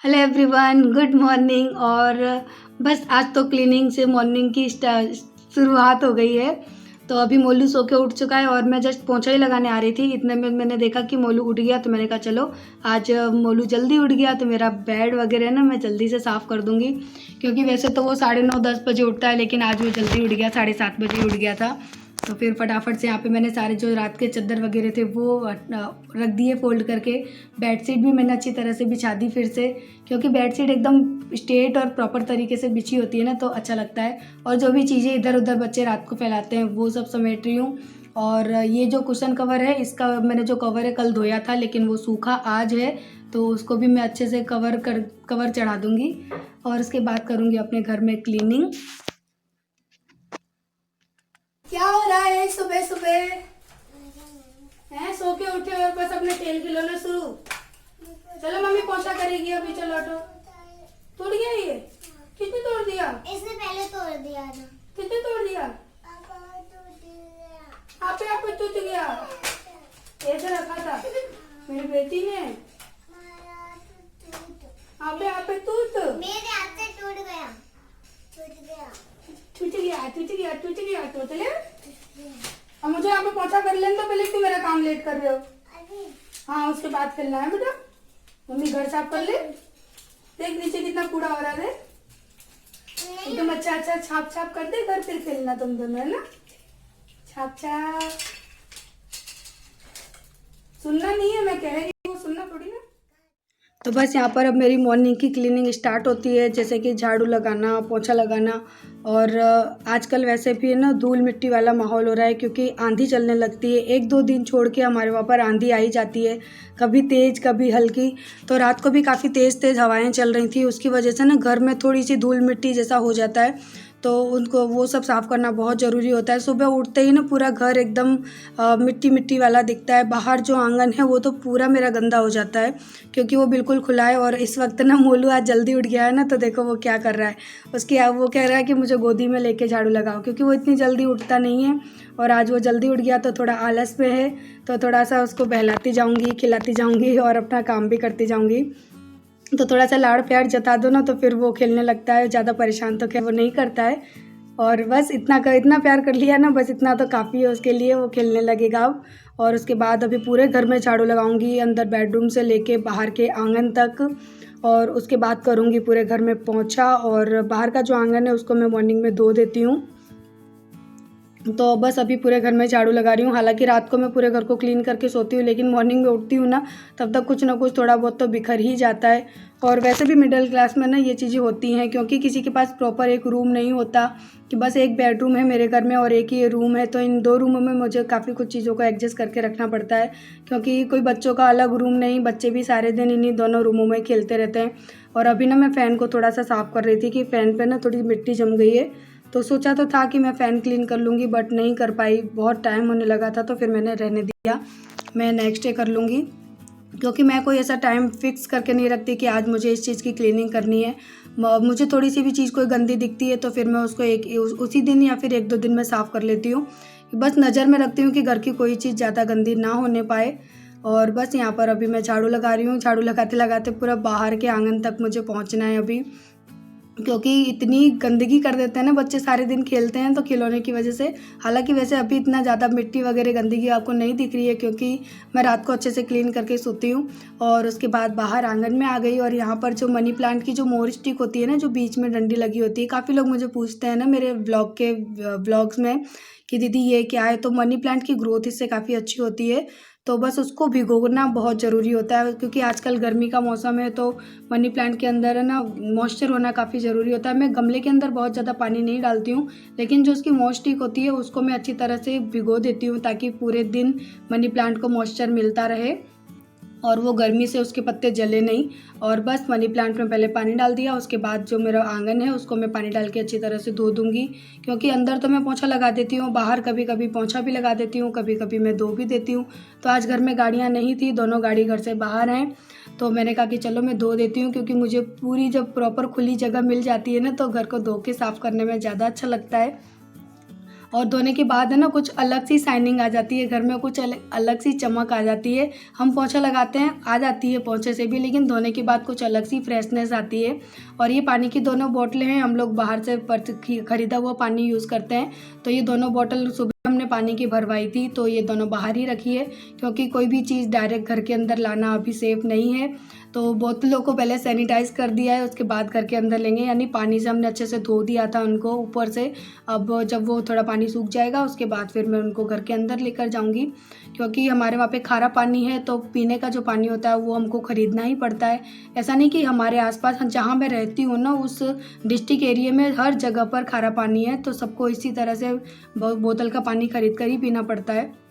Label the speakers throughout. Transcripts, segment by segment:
Speaker 1: Hello everyone, good morning. और बस आज तो क्लीनिंग से मॉर्निंग की शुरुआत हो गई है। तो अभी मोलू सो के उठ चुका है और मैं जस्ट पोंछा ही लगाने आ रही थी। इतने में मैंने देखा कि मोलू उठ गया, तो मैंने कहा चलो आज मोलू जल्दी उठ गया तो मेरा बेड वगैरह ना मैं जल्दी से साफ़ कर दूँगी। क्योंकि वैसे तो वो 9:30-10 बजे उठता है, लेकिन आज वो जल्दी उठ गया, 7:30 बजे उठ गया था। तो फिर फटाफट से यहाँ पे मैंने सारे जो रात के चादर वगैरह थे वो रख दिए फोल्ड करके। बेडशीट भी मैंने अच्छी तरह से बिछा दी फिर से, क्योंकि बेडशीट एकदम स्ट्रेट और प्रॉपर तरीके से बिछी होती है ना तो अच्छा लगता है। और जो भी चीज़ें इधर उधर बच्चे रात को फैलाते हैं वो सब समेट रही हूँ। और ये जो कुशन कवर है, इसका मैंने जो कवर है कल धोया था, लेकिन वो सूखा आज है, तो उसको भी मैं अच्छे से कवर चढ़ा दूँगी। और उसके बाद करूँगी अपने घर में क्लीनिंग। क्या हो रहा है सुबह सुबह? हैं, सो के उठे और बस अपने खेल खिलौना शुरू। चलो मम्मी पोछा करेगी अभी, चलो ऑटो। तोड़ गया ये? कितने तोड़ दिया?
Speaker 2: इसने पहले तोड़ दिया था।
Speaker 1: कितने तोड़ दिया? आपे आपे टूट गया। ऐसे रखा था मेरी बेटी ने। आपे आपे टूट
Speaker 2: मेरे हाथ से टूट गया।
Speaker 1: टूट गया तो चले। अब मुझे यहाँ पे पोछा कर लेने तो पहले, क्यों मेरा काम लेट कर रहे हो? हाँ, उसके बाद खेलना है बेटा। मम्मी घर साफ कर ले। देख नीचे कितना कूड़ा हो रहा है। एकदम अच्छा छाप छाप कर दे घर, फिर खेलना तुम दोनों, है ना? छाप छाप। सुनना नहीं है, मैं कह रही हूँ, सुनना थोड़ी ना। तो बस यहाँ पर अब मेरी मॉर्निंग की क्लीनिंग स्टार्ट होती है, जैसे कि झाड़ू लगाना, पोछा लगाना। और आजकल वैसे भी ना धूल मिट्टी वाला माहौल हो रहा है, क्योंकि आंधी चलने लगती है। 1-2 दिन छोड़ के हमारे वहाँ पर आंधी आई जाती है, कभी तेज़ कभी हल्की। तो रात को भी काफ़ी तेज़ हवाएं चल रही थी, उसकी वजह से ना घर में थोड़ी सी धूल मिट्टी जैसा हो जाता है। तो उनको वो सब साफ़ करना बहुत ज़रूरी होता है। सुबह उठते ही ना पूरा घर एकदम मिट्टी मिट्टी वाला दिखता है। बाहर जो आंगन है वो तो पूरा मेरा गंदा हो जाता है, क्योंकि वो बिल्कुल खुला है। और इस वक्त ना मोलू आज जल्दी उठ गया है ना, तो देखो वो क्या कर रहा है। वो कह रहा है कि मुझे गोदी में लेके झाड़ू लगाओ, क्योंकि वो इतनी जल्दी उठता नहीं है। और आज वो जल्दी उठ गया तो थोड़ा आलस में है, तो थोड़ा सा उसको बहलाती जाऊँगी, खिलाती जाऊँगी और अपना काम भी करती जाऊँगी। तो थोड़ा सा लाड़ प्यार जता दो ना तो फिर वो खेलने लगता है। ज़्यादा परेशान तो क्या वो नहीं करता है। और बस इतना प्यार कर लिया ना, बस इतना तो काफ़ी है उसके लिए, वो खेलने लगेगा अब। और उसके बाद अभी पूरे घर में झाड़ू लगाऊंगी, अंदर बेडरूम से लेके बाहर के आंगन तक। और उसके बाद करूंगी पूरे घर में पोंछा। और बाहर का जो आंगन है उसको मैं मॉर्निंग में धो देती हूँ। तो बस अभी पूरे घर में झाड़ू लगा रही हूँ। हालांकि रात को मैं पूरे घर को क्लीन करके सोती हूँ, लेकिन मॉर्निंग में उठती हूँ ना तब तक कुछ ना कुछ थोड़ा बहुत तो बिखर ही जाता है। और वैसे भी मिडिल क्लास में ना ये चीज़ें होती हैं, क्योंकि किसी के पास प्रॉपर एक रूम नहीं होता, कि बस एक बेडरूम है मेरे घर में और एक ही रूम है। तो इन 2 रूमों में मुझे काफ़ी कुछ चीज़ों को एडजस्ट करके रखना पड़ता है, क्योंकि कोई बच्चों का अलग रूम नहीं, बच्चे भी सारे दिन इन्हीं दोनों रूमों में खेलते रहते हैं। और अभी ना मैं फ़ैन को थोड़ा सा साफ़ कर रही थी कि फ़ैन पर ना थोड़ी मिट्टी जम गई है। तो सोचा तो था कि मैं फ़ैन क्लीन कर लूँगी, बट नहीं कर पाई, बहुत टाइम होने लगा था, तो फिर मैंने रहने दिया। मैं नेक्स्ट डे कर लूँगी, क्योंकि मैं कोई ऐसा टाइम फिक्स करके नहीं रखती कि आज मुझे इस चीज़ की क्लीनिंग करनी है। मुझे थोड़ी सी भी चीज़ कोई गंदी दिखती है तो फिर मैं उसको उसी दिन या फिर 1-2 दिन में साफ़ कर लेती हूँ। बस नज़र में रखती हूँ कि घर की कोई चीज़ ज़्यादा गंदी ना होने पाए। और बस यहाँ पर अभी मैं झाड़ू लगा रही हूँ। झाड़ू लगाते लगाते पूरा बाहर के आंगन तक मुझे पहुँचना है अभी, क्योंकि इतनी गंदगी कर देते हैं ना बच्चे, सारे दिन खेलते हैं तो खिलौने की वजह से। हालांकि वैसे अभी इतना ज़्यादा मिट्टी वगैरह गंदगी आपको नहीं दिख रही है, क्योंकि मैं रात को अच्छे से क्लीन करके सोती हूँ। और उसके बाद बाहर आंगन में आ गई। और यहाँ पर जो मनी प्लांट की जो मोर स्टिक होती है ना, जो बीच में डंडी लगी होती है, काफ़ी लोग मुझे पूछते हैं ना मेरे ब्लॉग्स में कि दीदी ये क्या है। तो मनी प्लांट की ग्रोथ इससे काफ़ी अच्छी होती है। तो बस उसको भिगोना बहुत ज़रूरी होता है, क्योंकि आजकल गर्मी का मौसम है, तो मनी प्लांट के अंदर है ना मॉइस्चर होना काफ़ी ज़रूरी होता है। मैं गमले के अंदर बहुत ज़्यादा पानी नहीं डालती हूँ, लेकिन जो उसकी मोम स्टिक होती है उसको मैं अच्छी तरह से भिगो देती हूँ, ताकि पूरे दिन मनी प्लांट को मॉइस्चर मिलता रहे और वो गर्मी से उसके पत्ते जले नहीं। और बस मनी प्लांट में पहले पानी डाल दिया, उसके बाद जो मेरा आंगन है उसको मैं पानी डाल के अच्छी तरह से धो दूँगी, क्योंकि अंदर तो मैं पोंछा लगा देती हूँ, बाहर कभी कभी पोंछा भी लगा देती हूँ, कभी कभी मैं धो भी देती हूँ। तो आज घर में गाड़ियाँ नहीं थी, दोनों गाड़ी घर से बाहर हैं, तो मैंने कहा कि चलो मैं धो देती हूँ, क्योंकि मुझे पूरी जब प्रॉपर खुली जगह मिल जाती है ना तो घर को धो के साफ़ करने में ज़्यादा अच्छा लगता है। और धोने के बाद है ना कुछ अलग सी शाइनिंग आ जाती है घर में, कुछ अलग सी चमक आ जाती है। हम पोंछा लगाते हैं, आ जाती है पोंछे से भी, लेकिन धोने के बाद कुछ अलग सी फ्रेशनेस आती है। और ये पानी की दोनों बोतलें हैं, हम लोग बाहर से ख़रीदा हुआ पानी यूज़ करते हैं। तो ये दोनों बोतल सुबह हमने पानी की भरवाई थी, तो ये दोनों बाहर ही रखी है, क्योंकि कोई भी चीज़ डायरेक्ट घर के अंदर लाना अभी सेफ़ नहीं है। तो बोतलों को पहले सैनिटाइज़ कर दिया है, उसके बाद घर के अंदर लेंगे, यानी पानी से हमने अच्छे से धो दिया था उनको ऊपर से। अब जब वो थोड़ा पानी सूख जाएगा उसके बाद फिर मैं उनको घर के अंदर लेकर जाऊंगी, क्योंकि हमारे वहाँ पे खारा पानी है, तो पीने का जो पानी होता है वो हमको ख़रीदना ही पड़ता है। ऐसा नहीं कि हमारे आसपास जहाँ मैं रहती हूँ ना, उस डिस्ट्रिक्ट एरिया में हर जगह पर खारा पानी है, तो सबको इसी तरह से बोतल का पानी ख़रीद कर ही पीना पड़ता है।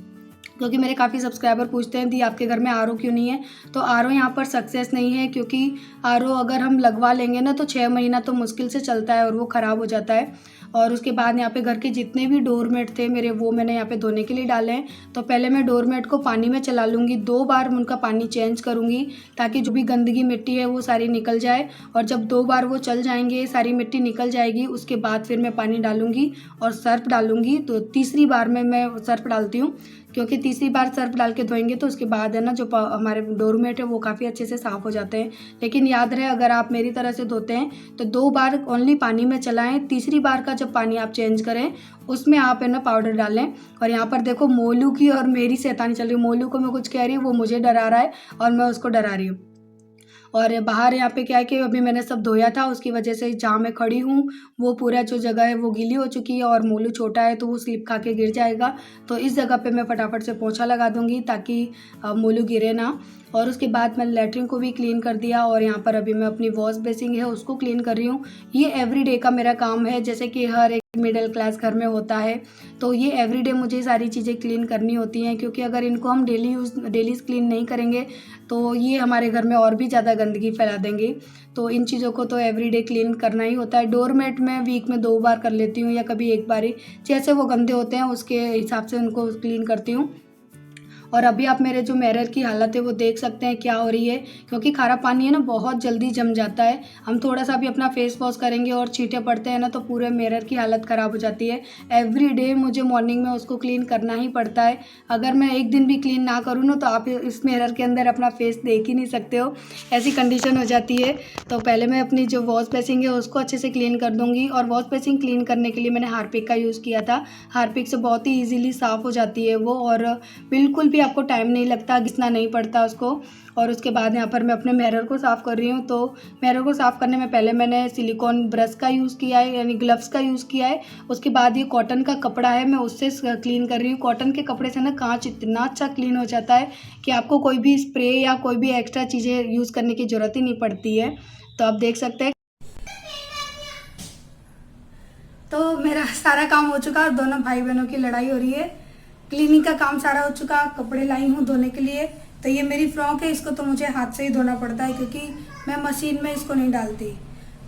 Speaker 1: क्योंकि मेरे काफ़ी सब्सक्राइबर पूछते हैं दी आपके घर में आरओ क्यों नहीं है, तो आरओ यहाँ पर सक्सेस नहीं है, क्योंकि आरओ अगर हम लगवा लेंगे ना तो 6 महीना तो मुश्किल से चलता है और वो ख़राब हो जाता है। और उसके बाद यहाँ पे घर के जितने भी डोरमेट थे मेरे, वो मैंने यहाँ पे धोने के लिए डाले हैं। तो पहले मैं डोरमेट को पानी में चला लूँगी, 2 बार उनका पानी चेंज करूँगी, ताकि जो भी गंदगी मिट्टी है वो सारी निकल जाए। और जब 2 बार वो चल जाएंगे, सारी मिट्टी निकल जाएगी, उसके बाद फिर मैं पानी डालूँगी और सर्फ डालूँगी। तो तीसरी बार में मैं सर्फ डालती हूँ, क्योंकि तीसरी बार सर्फ डाल के धोएंगे तो उसके बाद है ना जो हमारे डोरमेट है वो काफ़ी अच्छे से साफ़ हो जाते हैं। लेकिन याद रहे, अगर आप मेरी तरह से धोते हैं तो 2 बार ओनली पानी में चलाएं, तीसरी बार का जब पानी आप चेंज करें उसमें आप है ना पाउडर डालें। और यहाँ पर देखो मोलू की और मेरी शैतानी चल रही है। मोलू को मैं कुछ कह रही हूँ, वो मुझे डरा रहा है और मैं उसको डरा रही हूँ। और बाहर यहाँ पे क्या है कि अभी मैंने सब धोया था, उसकी वजह से जहाँ मैं खड़ी हूँ वो पूरा जो जगह है वो गीली हो चुकी है, और मोलू छोटा है तो वो स्लिप खा के गिर जाएगा। तो इस जगह पे मैं फटाफट से पोंछा लगा दूँगी ताकि मोलू गिरे ना। और उसके बाद मैंने लेटरिन को भी क्लीन कर दिया, और यहाँ पर अभी मैं अपनी वॉश बेसिन है उसको क्लीन कर रही हूँ। ये एवरीडे का मेरा काम है, जैसे कि हर एक मिडिल क्लास घर में होता है। तो ये एवरीडे मुझे सारी चीज़ें क्लीन करनी होती हैं, क्योंकि अगर इनको हम डेली क्लीन नहीं करेंगे तो ये हमारे घर में और भी ज़्यादा गंदगी फैला देंगे। तो इन चीज़ों को तो एवरीडे क्लीन करना ही होता है। डोरमेट मैं वीक में 2 बार कर लेती हूँ, या कभी 1 बार ही, जैसे वो गंदे होते हैं उसके हिसाब से उनको क्लीन करती हूँ। और अभी आप मेरे जो मिरर की हालत है वो देख सकते हैं क्या हो रही है, क्योंकि खारा पानी है ना बहुत जल्दी जम जाता है। हम थोड़ा सा भी अपना फेस वॉश करेंगे और छींटे पड़ते हैं ना तो पूरे मिरर की हालत ख़राब हो जाती है। एवरीडे मुझे मॉर्निंग में उसको क्लीन करना ही पड़ता है। अगर मैं एक दिन भी क्लीन ना करूँ ना तो आप इस मिरर के अंदर अपना फेस देख ही नहीं सकते हो, ऐसी कंडीशन हो जाती है। तो पहले मैं अपनी जो वॉश बेसिन है उसको अच्छे से क्लीन कर दूँगी। और वॉश बेसिन क्लीन करने के लिए मैंने हार्पिक का यूज़ किया था। हार्पिक से बहुत ही ईजिली साफ़ हो जाती है वो, और बिल्कुल भी आपको टाइम नहीं लगता, घिसना नहीं पड़ता उसको। और उसके बाद यहाँ पर मैं अपने मिरर को साफ़ कर रही हूँ। तो मिरर को साफ़ करने में पहले मैंने सिलिकॉन ब्रश का यूज़ किया है, यानी ग्लव्स का यूज़ किया है। उसके बाद ये कॉटन का कपड़ा है, मैं उससे क्लीन कर रही हूँ। कॉटन के कपड़े से ना कांच इतना अच्छा क्लीन हो जाता है कि आपको कोई भी स्प्रे या कोई भी एक्स्ट्रा चीज़ें यूज़ करने की ज़रूरत ही नहीं पड़ती है। तो आप देख सकते हैं। तो मेरा सारा काम हो चुका और दोनों भाई बहनों की लड़ाई हो रही है। क्लीनिंग का काम सारा हो चुका, कपड़े लाई हूँ धोने के लिए। तो ये मेरी फ्रॉक है, इसको तो मुझे हाथ से ही धोना पड़ता है, क्योंकि मैं मशीन में इसको नहीं डालती।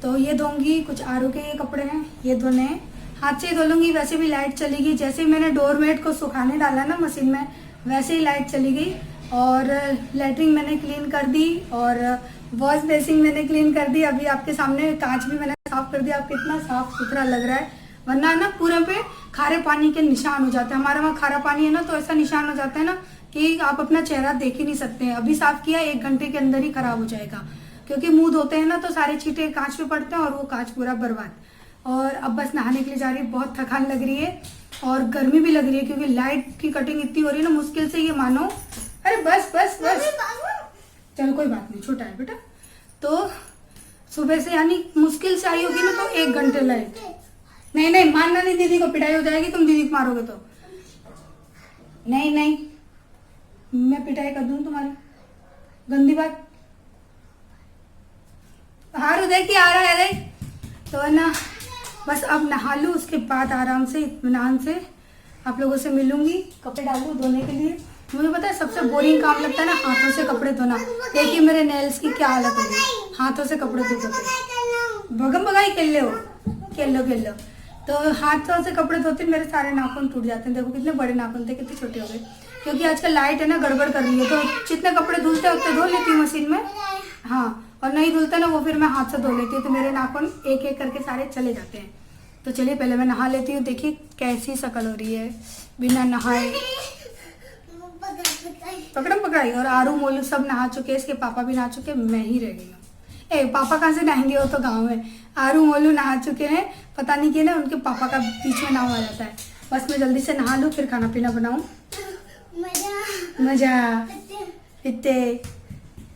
Speaker 1: तो ये धोऊंगी। कुछ आरू के ये कपड़े हैं, ये धोने हैं, हाथ से ही धो लूँगी। वैसे भी लाइट चली गई, जैसे ही मैंने डोरमेट को सुखाने डाला ना मशीन में, वैसे ही लाइट चली गई। और लेटरिन मैंने क्लीन कर दी और वॉश बेसिन मैंने क्लीन कर दी। अभी आपके सामने कांच भी मैंने साफ़ कर दिया। अब कितना साफ़ सुथरा लग रहा है, वरना ना पूरे पे खारे पानी के निशान हो जाते हैं। हमारे वहाँ खारा पानी है ना, तो ऐसा निशान हो जाता है ना कि आप अपना चेहरा देख ही नहीं सकते हैं। अभी साफ़ किया, 1 घंटे के अंदर ही खराब हो जाएगा, क्योंकि मुंह धोते हैं ना तो सारे छींटे कांच पे पड़ते हैं और वो कांच पूरा बर्बाद। और अब बस नहाने के लिए जा रही है। बहुत थकान लग रही है और गर्मी भी लग रही है, क्योंकि लाइट की कटिंग इतनी हो रही है ना, मुश्किल से ये मानो। अरे बस बस बस, चलो कोई बात नहीं, छोटा है बेटा। तो सुबह से यानी मुश्किल से आई होगी ना तो 1 घंटे लाइट। नहीं नहीं, मानना नहीं, दीदी को पिटाई हो जाएगी, तुम दीदी को मारोगे तो। नहीं नहीं, मैं पिटाई कर दूं तुम्हारी, गंदी बात। हारू देखिए आ रहा है, देख। तो है ना, बस अब नहा लूँ, उसके बाद आराम से इत्मीनान से आप लोगों से मिलूंगी। कपड़े डालूँ धोने के लिए। मुझे पता है सबसे बोरिंग काम लगता है ना हाथों से कपड़े धोना। देखिए मेरे नेल्स की क्या हालत है, हाथों से कपड़े धोते। भगम भगाई खेल लो। तो हाथों से कपड़े धोते मेरे सारे नाखून टूट जाते हैं। देखो कितने बड़े नाखून थे, कितने छोटे हो गए, क्योंकि आजकल लाइट है ना गड़बड़ कर रही है। तो जितने कपड़े धुलते उतने धो लेती हूँ मशीन में, हाँ, और नहीं धुलता ना वो फिर मैं हाथ से धो लेती हूँ। तो मेरे नाखून एक एक करके सारे चले जाते हैं। तो चलिए पहले मैं नहा लेती हूँ। देखिए कैसी शक्ल हो रही है बिना नहाए। पकड़म पकड़ाई। और आरू मोलू सब नहा चुके, इसके पापा भी नहा चुके, मैं ही रह गई हूँ। ए पापा कहाँ से नहाएंगे, वो तो गाँव में। आरू मोलू नहा चुके हैं, पता नहीं क्यों ना उनके पापा का बीच में नाम आ जाता है। बस मैं जल्दी से नहा लूँ फिर खाना पीना बनाऊँ। मजा इतने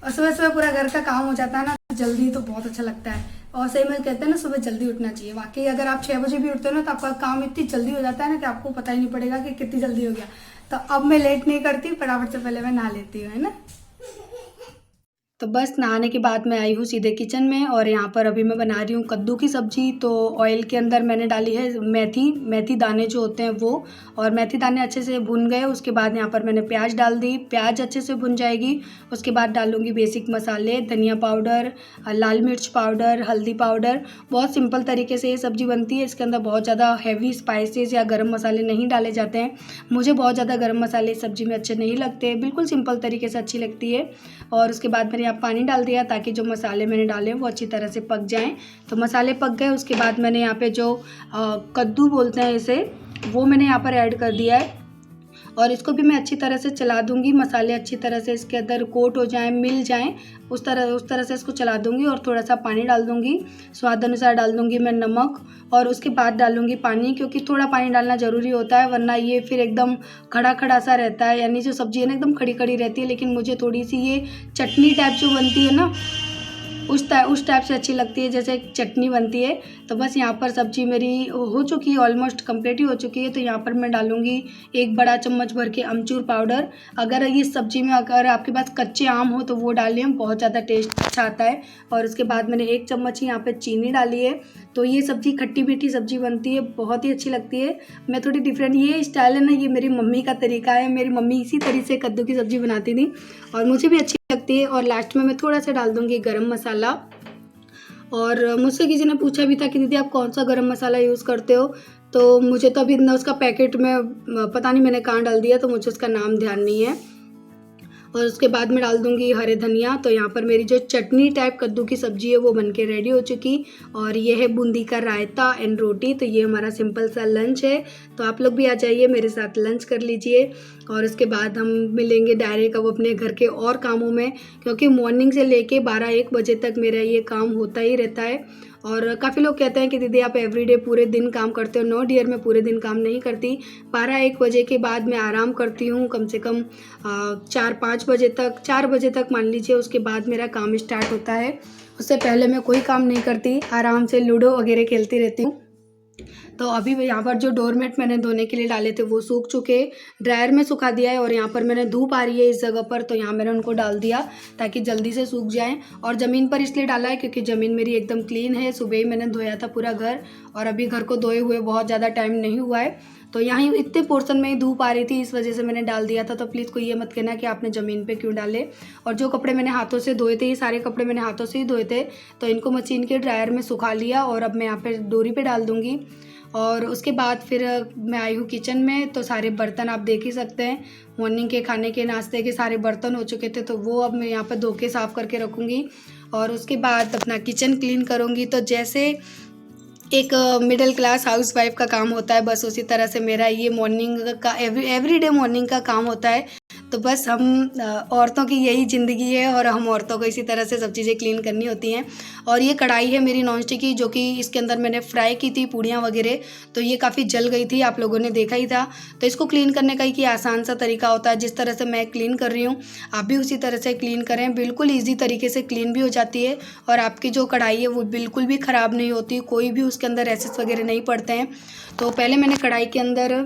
Speaker 1: और सुबह सुबह पूरा घर का काम हो जाता है ना जल्दी, तो बहुत अच्छा लगता है। और सही में कहते हैं ना सुबह जल्दी उठना चाहिए। वाकई अगर आप 6 बजे भी उठते हो ना तो आपका काम इतनी जल्दी हो जाता है ना कि आपको पता ही नहीं पड़ेगा कि कितनी जल्दी हो गया। तो अब मैं लेट नहीं करती, फटाफट से पहले मैं नहा लेती हूँ, है ना। तो बस नहाने के बाद मैं आई हूँ सीधे किचन में और यहाँ पर अभी मैं बना रही हूँ कद्दू की सब्ज़ी। तो ऑयल के अंदर मैंने डाली है मेथी दाने जो होते हैं वो, और मेथी दाने अच्छे से भुन गए। उसके बाद यहाँ पर मैंने प्याज डाल दी, प्याज अच्छे से भुन जाएगी। उसके बाद डालूँगी बेसिक मसाले, धनिया पाउडर, लाल मिर्च पाउडर, हल्दी पाउडर। बहुत सिंपल तरीके से ये सब्ज़ी बनती है। इसके अंदर बहुत ज़्यादा हैवी स्पाइसेस या गर्म मसाले नहीं डाले जाते हैं। मुझे बहुत ज़्यादा गर्म मसाले सब्ज़ी में अच्छे नहीं लगते, बिल्कुल सिंपल तरीके से अच्छी लगती है। और उसके बाद मैंने पानी डाल दिया ताकि जो मसाले मैंने डाले वो अच्छी तरह से पक जाएं। तो मसाले पक गए। उसके बाद मैंने यहाँ पे जो कद्दू बोलते हैं इसे, वो मैंने यहाँ पर ऐड कर दिया है और इसको भी मैं अच्छी तरह से चला दूंगी। मसाले अच्छी तरह से इसके अंदर कोट हो जाएं, मिल जाएं, उस तरह से इसको चला दूंगी। और थोड़ा सा पानी डाल दूंगी, स्वाद अनुसार डाल दूंगी मैं नमक। और उसके बाद डालूंगी पानी, क्योंकि थोड़ा पानी डालना ज़रूरी होता है वरना ये फिर एकदम खड़ा खड़ा सा रहता है। यानी जो सब्ज़ी है ना एकदम खड़ी खड़ी रहती है। लेकिन मुझे थोड़ी सी ये चटनी टाइप जो बनती है ना उस टाइप से अच्छी लगती है, जैसे एक चटनी बनती है। तो बस यहाँ पर सब्ज़ी मेरी हो चुकी है, ऑलमोस्ट कंप्लीट ही हो चुकी है। तो यहाँ पर मैं डालूँगी 1 बड़ा चम्मच भर के अमचूर पाउडर। अगर इस सब्ज़ी में अगर आपके पास कच्चे आम हो तो वो डालिए, बहुत ज़्यादा टेस्ट अच्छा आता है। और उसके बाद मैंने 1 चम्मच यहाँ पर चीनी डाली है। तो ये सब्ज़ी खट्टी मीठी सब्ज़ी बनती है, बहुत ही अच्छी लगती है। मैं थोड़ी डिफरेंट, ये स्टाइल है ना, ये मेरी मम्मी का तरीका है। मेरी मम्मी इसी तरीके से कद्दू की सब्ज़ी बनाती थी और मुझे भी अच्छी लगती है। और लास्ट में मैं थोड़ा सा डाल दूंगी गरम मसाला। और मुझसे किसी ने पूछा भी था कि दीदी आप कौन सा गरम मसाला यूज़ करते हो, तो मुझे तो अभी ना उसका पैकेट में पता नहीं मैंने कहाँ डाल दिया, तो मुझे उसका नाम ध्यान नहीं है। और उसके बाद में डाल दूंगी हरे धनिया। तो यहाँ पर मेरी जो चटनी टाइप कद्दू की सब्ज़ी है वो बनके रेडी हो चुकी। और ये है बूंदी का रायता एंड रोटी। तो ये हमारा सिंपल सा लंच है। तो आप लोग भी आ जाइए मेरे साथ लंच कर लीजिए। और उसके बाद हम मिलेंगे डायरेक्ट अब अपने घर के और कामों में, क्योंकि मॉर्निंग से लेके 12-1 बजे तक मेरा ये काम होता ही रहता है। और काफ़ी लोग कहते हैं कि दीदी आप एवरीडे पूरे दिन काम करते हो। नो डियर, मैं पूरे दिन काम नहीं करती। 12-1 बजे के बाद मैं आराम करती हूँ, कम से कम 4-5 बजे तक, 4 बजे तक मान लीजिए। उसके बाद मेरा काम स्टार्ट होता है। उससे पहले मैं कोई काम नहीं करती, आराम से लूडो वगैरह खेलती रहती हूँ। तो अभी यहाँ पर जो डोरमेट मैंने धोने के लिए डाले थे वो सूख चुके, ड्रायर में सुखा दिया है। और यहाँ पर मैंने धूप आ रही है इस जगह पर, तो यहाँ मैंने उनको डाल दिया ताकि जल्दी से सूख जाएं। और ज़मीन पर इसलिए डाला है क्योंकि ज़मीन मेरी एकदम क्लीन है। सुबह ही मैंने धोया था पूरा घर और अभी घर को धोए हुए बहुत ज़्यादा टाइम नहीं हुआ है। तो यहाँ इतने पोर्शन में ही धूप आ रही थी, इस वजह से मैंने डाल दिया था। तो प्लीज़ कोई ये मत कहना कि आपने ज़मीन पे क्यों डाले। और जो कपड़े मैंने हाथों से धोए थे, ये सारे कपड़े मैंने हाथों से ही धोए थे, तो इनको मशीन के ड्रायर में सुखा लिया। और अब मैं यहाँ पर डोरी पे डाल दूँगी। और उसके बाद फिर मैं आई हूँ किचन में। तो सारे बर्तन आप देख ही सकते हैं, मॉर्निंग के खाने के नाश्ते के सारे बर्तन हो चुके थे, तो वो अब मैं यहाँ पर धो के साफ़ करके रखूँगी। और उसके बाद अपना किचन क्लीन करूँगी। तो जैसे एक मिडिल क्लास हाउसवाइफ का काम होता है, बस उसी तरह से मेरा ये मॉर्निंग का एवरीडे मॉर्निंग का काम होता है। तो बस हम औरतों की यही ज़िंदगी है और हम औरतों को इसी तरह से सब चीज़ें क्लीन करनी होती हैं। और ये कढ़ाई है मेरी नॉन स्टिक की, जो कि इसके अंदर मैंने फ्राई की थी पूड़ियाँ वगैरह, तो ये काफ़ी जल गई थी, आप लोगों ने देखा ही था। तो इसको क्लीन करने का एक आसान सा तरीका होता है, जिस तरह से मैं क्लीन कर रही हूँ आप भी उसी तरह से क्लीन करें। बिल्कुल ईजी तरीके से क्लीन भी हो जाती है और आपकी जो कढ़ाई है वो बिल्कुल भी ख़राब नहीं होती, कोई भी उसके अंदर रैसेस वगैरह नहीं पड़ते हैं। तो पहले मैंने कढ़ाई के अंदर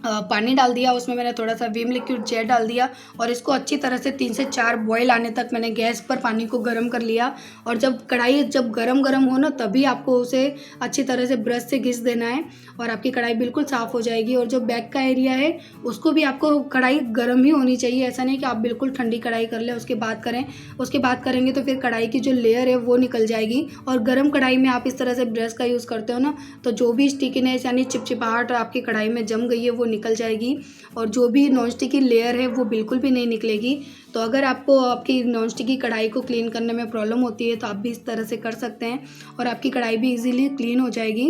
Speaker 1: पानी डाल दिया, उसमें मैंने थोड़ा सा विम लिक्विड जेल डाल दिया और इसको अच्छी तरह से 3 से 4 बॉयल आने तक मैंने गैस पर पानी को गर्म कर लिया। और जब कढ़ाई गरम हो ना, तभी आपको उसे अच्छी तरह से ब्रश से घिस देना है और आपकी कढ़ाई बिल्कुल साफ़ हो जाएगी। और जो बैक का एरिया है उसको भी आपको कढ़ाई गर्म ही होनी चाहिए, ऐसा नहीं कि आप बिल्कुल ठंडी कढ़ाई कर लें उसके बाद करें। उसके बाद करेंगे तो फिर कढ़ाई की जो लेयर है वो निकल जाएगी। और गर्म कढ़ाई में आप इस तरह से ब्रश का यूज़ करते हो ना, तो जो भी स्टिकीनेस यानी चिपचिपाहट आपकी कढ़ाई में जम गई है वो निकल जाएगी और जो भी नॉनस्टिक की लेयर है वो बिल्कुल भी नहीं निकलेगी। तो अगर आपको आपकी नॉनस्टिक की कढ़ाई को क्लीन करने में प्रॉब्लम होती है तो आप भी इस तरह से कर सकते हैं और आपकी कढ़ाई भी इजीली क्लीन हो जाएगी।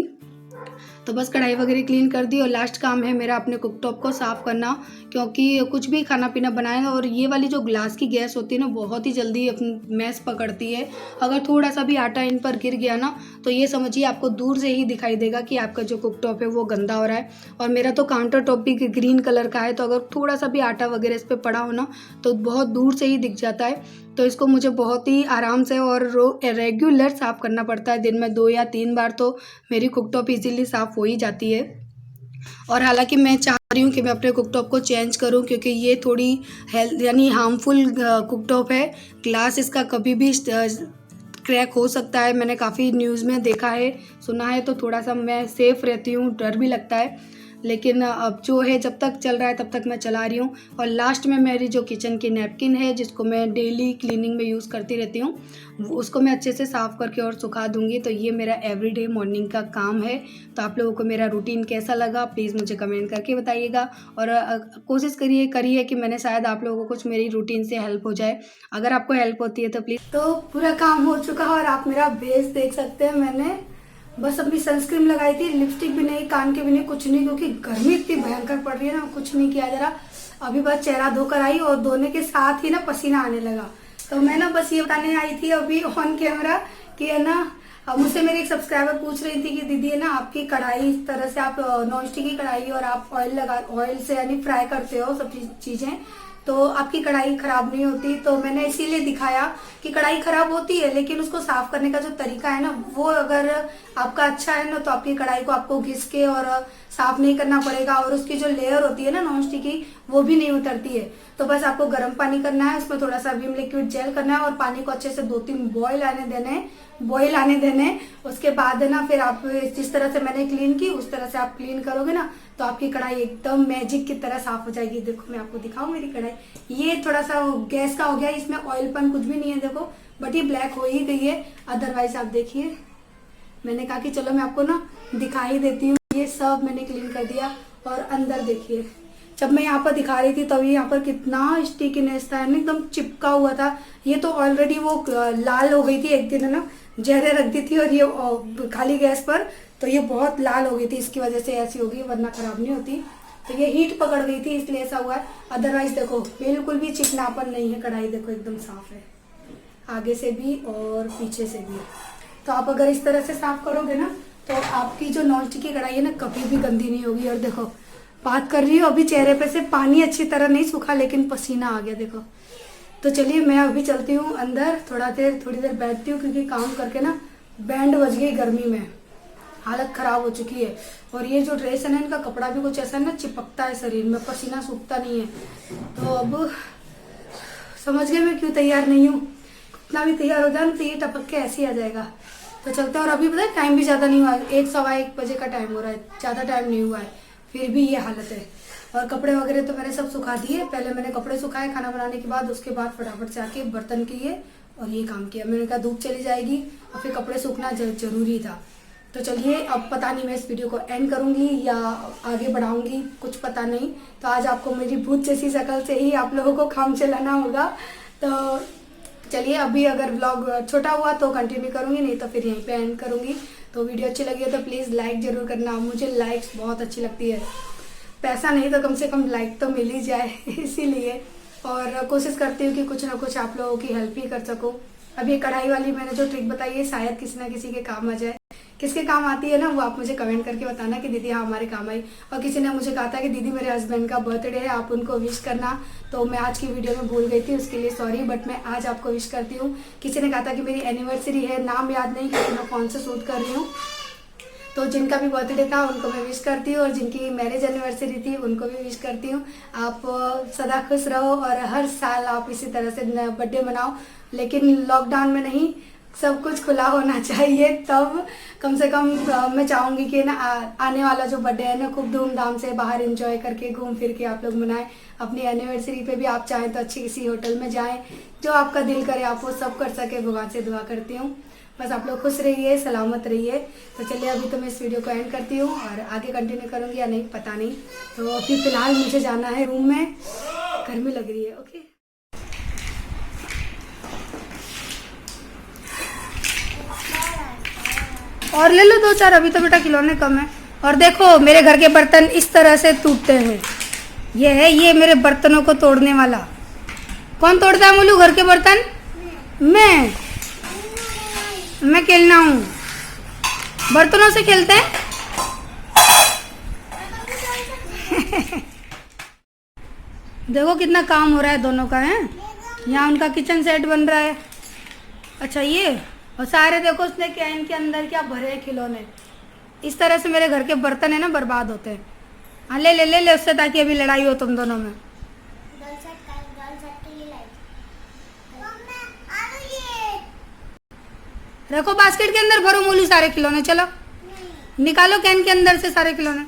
Speaker 1: तो बस कढ़ाई वगैरह क्लीन कर दी और लास्ट काम है मेरा अपने कुकटॉप को साफ़ करना, क्योंकि कुछ भी खाना पीना बनाए और ये वाली जो ग्लास की गैस होती है ना बहुत ही जल्दी अपनी मैस पकड़ती है। अगर थोड़ा सा भी आटा इन पर गिर गया ना तो ये समझिए आपको दूर से ही दिखाई देगा कि आपका जो कुकटॉप है वो गंदा हो रहा है। और मेरा तो काउंटर टॉप भी ग्रीन कलर का है, तो अगर थोड़ा सा भी आटा वगैरह इस पर पड़ा हो ना तो बहुत दूर से ही दिख जाता है। तो इसको मुझे बहुत ही आराम से और रेगुलर साफ़ करना पड़ता है। दिन में 2 या 3 बार तो मेरी कुकटॉप इजीली साफ़ हो ही जाती है। और हालांकि मैं चाह रही हूँ कि मैं अपने कुकटॉप को चेंज करूँ, क्योंकि ये थोड़ी हेल्थ यानी हार्मफुल कुकटॉप है। ग्लास इसका कभी भी क्रैक हो सकता है, मैंने काफ़ी न्यूज़ में देखा है, सुना है, तो थोड़ा सा मैं सेफ़ रहती हूँ, डर भी लगता है। लेकिन अब जो है जब तक चल रहा है तब तक मैं चला रही हूँ। और लास्ट में मेरी जो किचन की नैपकिन है जिसको मैं डेली क्लीनिंग में यूज़ करती रहती हूँ, उसको मैं अच्छे से साफ़ करके और सुखा दूँगी। तो ये मेरा एवरीडे मॉर्निंग का काम है। तो आप लोगों को मेरा रूटीन कैसा लगा प्लीज़ मुझे कमेंट करके बताइएगा। और कोशिश करिए कि मैंने शायद आप लोगों को कुछ मेरी रूटीन से हेल्प हो जाए। अगर आपको हेल्प होती है तो प्लीज़। तो पूरा काम हो चुका है और आप मेरा बेस देख सकते हैं। मैंने बस अपनी सनस्क्रीन लगाई थी, लिपस्टिक भी नहीं, कान के भी नहीं, कुछ नहीं, क्योंकि गर्मी इतनी भयंकर पड़ रही है ना, कुछ नहीं किया जा रहा। अभी बस चेहरा धोकर आई और धोने के साथ ही ना पसीना आने लगा। तो मैं ना बस ये बताने आई थी अभी ऑन कैमरा कि है ना, मुझसे मेरी एक सब्सक्राइबर पूछ रही थी कि दीदी है ना आपकी कढ़ाई इस तरह से आप नॉन स्टिक की कढ़ाई और आप ऑयल से यानी फ्राई करते हो सब चीज़ें, तो आपकी कढ़ाई ख़राब नहीं होती। तो मैंने इसीलिए दिखाया कि कढ़ाई ख़राब होती है लेकिन उसको साफ़ करने का जो तरीका है ना वो अगर आपका अच्छा है ना तो आपकी कढ़ाई को आपको घिस के और साफ़ नहीं करना पड़ेगा, और उसकी जो लेयर होती है ना नॉन स्टिक की वो भी नहीं उतरती है। तो बस आपको गर्म पानी करना है, उसमें थोड़ा सा विम लिक्विड जेल करना है और पानी को अच्छे से 2-3 बॉयल आने देने। उसके बाद है ना फिर आप जिस तरह से मैंने क्लीन की उस तरह से आप क्लीन करोगे ना तो आपकी कढ़ाई एकदम मैजिक की तरह साफ हो जाएगी। देखो मैं आपको दिखाऊं मेरी कढ़ाई, ये थोड़ा सा गैस का हो गया, इसमें ऑयलपन कुछ भी नहीं है देखो, बट ये ब्लैक हो ही गई है। अदरवाइज आप देखिए, मैंने कहा कि चलो मैं आपको ना दिखा ही देती हूँ। ये सब मैंने क्लीन कर दिया और अंदर देखिए, जब मैं यहाँ पर दिखा रही थी तभी यहाँ पर कितना स्टिकीनेस था, एकदम चिपका हुआ था। ये तो ऑलरेडी वो लाल हो गई थी, एक दिन है ना जहरे रख दी थी और ये खाली गैस पर, तो ये बहुत लाल हो गई थी, इसकी वजह से ऐसी होगी, वरना खराब नहीं होती। तो ये हीट पकड़ गई थी इसलिए ऐसा हुआ है। अदरवाइज देखो बिल्कुल भी चिकनापन नहीं है, कढ़ाई देखो एकदम साफ है, आगे से भी और पीछे से भी। तो आप अगर इस तरह से साफ करोगे ना तो आपकी जो नॉन स्टिक की कढ़ाई है ना कभी भी गंदी नहीं होगी। और देखो बात कर रही हूँ अभी चेहरे पे से पानी अच्छी तरह नहीं सूखा लेकिन पसीना आ गया देखो। तो चलिए मैं अभी चलती हूँ अंदर, थोड़ी देर बैठती हूँ, क्योंकि काम करके ना बैंड बज गई, गर्मी में हालत ख़राब हो चुकी है। और ये जो ड्रेस है ना इनका कपड़ा भी कुछ ऐसा ना चिपकता है शरीर में, पसीना सूखता नहीं है। तो अब समझ गए मैं क्यों तैयार नहीं हूँ, कितना भी तैयार हो जाए तो ये टपक के ऐसे ही आ जाएगा। तो चलते हैं। और अभी पता है टाइम भी ज़्यादा नहीं हुआ, 1-1:15 बजे का टाइम हो रहा है, ज़्यादा टाइम नहीं हुआ है, फिर भी ये हालत है। और कपड़े वगैरह तो मैंने सब सुखा दिए, पहले मैंने कपड़े सुखाए खाना बनाने के बाद, उसके बाद फटाफट से आके बर्तन किए और ये काम किया। मैंने कहा धूप चली जाएगी और फिर कपड़े सूखना जरूरी था। तो चलिए अब पता नहीं मैं इस वीडियो को एंड करूँगी या आगे बढ़ाऊँगी, कुछ पता नहीं। तो आज आपको मेरी भूत जैसी शक्ल से ही आप लोगों को काम चलाना होगा। तो चलिए अभी अगर व्लॉग छोटा हुआ तो कंटिन्यू करूँगी, नहीं तो फिर यहीं पे एंड करूँगी। तो वीडियो अच्छी लगी है तो प्लीज़ लाइक ज़रूर करना, मुझे लाइक्स बहुत अच्छी लगती है, पैसा नहीं तो कम से कम लाइक तो मिल ही जाए इसीलिए। और कोशिश करती हूँ कि कुछ ना कुछ आप लोगों की हेल्प ही कर सकूँ। अब ये कढ़ाई वाली मैंने जो ट्रिक बताई है शायद किसी ना किसी के काम आ जाए। किसके काम आती है ना वो आप मुझे कमेंट करके बताना कि दीदी हाँ हमारे काम आई। और किसी ने मुझे कहा था कि दीदी मेरे हस्बैंड का बर्थडे है, आप उनको विश करना, तो मैं आज की वीडियो में भूल गई थी, उसके लिए सॉरी, बट मैं आज आपको विश करती हूँ। किसी ने कहा था कि मेरी एनिवर्सरी है, नाम याद नहीं क्योंकि मैं फ़ोन से शूट कर रही हूँ, तो जिनका भी बर्थडे था उनको मैं विश करती हूँ और जिनकी मैरिज एनिवर्सरी थी उनको भी विश करती हूँ। आप सदा खुश रहो और हर साल आप इसी तरह से बर्थडे मनाओ, लेकिन लॉकडाउन में नहीं, सब कुछ खुला होना चाहिए, तब कम से कम मैं चाहूँगी कि ना आने वाला जो बर्थडे है ना खूब धूमधाम से बाहर एंजॉय करके घूम फिर के आप लोग मनाएं। अपनी एनिवर्सरी पे भी आप चाहें तो अच्छी किसी होटल में जाएं, जो आपका दिल करे आप वो सब कर सके, भगवान से दुआ करती हूँ। बस आप लोग खुश रहिए, सलामत रहिए। तो चलिए अभी तो मैं इस वीडियो को एंड करती हूँ और आगे कंटिन्यू करूँगी या नहीं पता नहीं। तो अभी फ़िलहाल मुझे जाना है रूम में, गर्मी लग रही है। ओके और ले लो 2-4, अभी तो बेटा खिलौने कम है। और देखो मेरे घर के बर्तन इस तरह से टूटते हैं। ये मेरे बर्तनों को तोड़ने वाला। कौन तोड़ता है मोलू घर के बर्तन? मैं खेलना हूँ। बर्तनों से खेलते हैं। देखो कितना काम हो रहा है दोनों का है। यहाँ उनका किचन सेट बन रहा है। अच्छा ये और सारे देखो उसने कैन के अंदर क्या भरे हैं खिलौने। इस तरह से मेरे घर के बर्तन है ना बर्बाद होते हैं। हाँ ले ले ले ले उससे, ताकि अभी लड़ाई हो तुम दोनों में। रखो बास्केट के अंदर, भरो मोलू सारे खिलौने। चलो निकालो कैन के अंदर से सारे खिलौने।